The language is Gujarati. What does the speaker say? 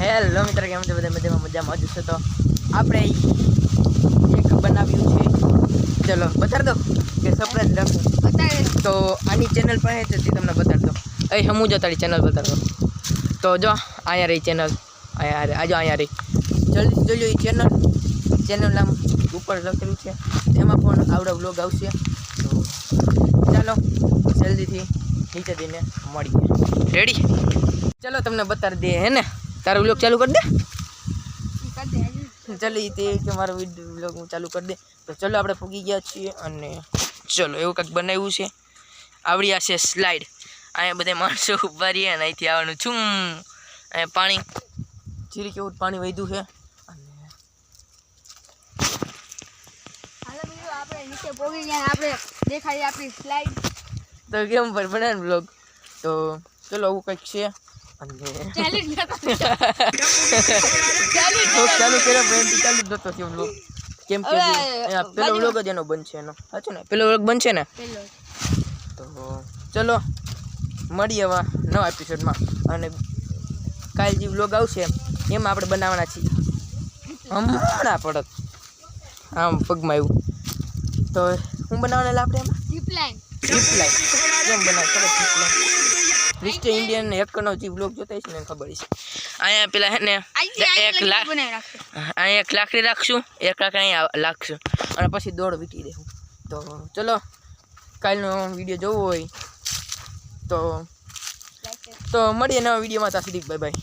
હેલો મિત્ર, કેમ છો? બધા મજામાં જ છો? તો આપણે એક બનાવ્યું છે, ચલો બતાડ દો કે સરપ્રાઈઝ રાખું. તો આની ચેનલ પાસે છે, તે તમને બતાડ દો. અહીં હમું જો તારી ચેનલ બતાડ દો. તો જો અહીંયા રહી ચેનલ, અહીંયા રહી. જલ્દી જોઈ લો એ ચેનલ નામ ઉપર લખેલું છે, એમાં પણ આવડા વ્લોગ આવશે. તો ચાલો જલ્દીથી નીચે જઈને મળીએ. રેડી? ચલો તમને બતાડી દે હે ને. તારો વ્લોગ ચાલુ કરી દે. ચાલી તે કે મારો વ્લોગ હું ચાલુ કરી દે. તો ચલો આપણે પૂગી ગયા છીએ અને ચલો એવું કંઈક બનાવ્યું છે. આવડી આ છે સ્લાઇડ. અહીંયા બધા માણસો ઉભા રહીએ અને અહીંથી આવવાનું છું. અહીંયા પાણી જીરી કેવું પાણી વધ્યું છે. તો કેમ પર બનાવે વ્લોગ. તો ચલો આવું કંઈક છે. ચાલુ જતો છે વ્લોગ. કેમ કે પેલો વ્લોગ જ એનો બનશે એનો. સાચું ને? પેલો વ્લોગ બનશે ને? તો ચલો મળીએ હવે નવા એપિસોડમાં. અને કાલ જે વ્લોગ આવશે એમાં આપણે બનાવવાના છીએ હમણાં પડત આમ પગમાં આવ્યું. તો હું બનાવવાના આપણે એમાં જીપલાઇન કેમ બનાવે? સરસ જીપલાઇન. મિસ્ટર ઇન્ડિયન એકનો જે વ્લોગ જોતા હશે ને એને ખબર છે. અહીંયા પેલા હે ને 1 લાખ અહીંયા 1 લાકડી રાખશું, 1 લાખ અહીંયા લાખશું અને પછી દોડ વીટી દેવું. તો ચલો કાલનો વિડીયો જોવો હોય તો મળીએ નવા વિડીયોમાં. ત્યાં સુધી બાય બાય.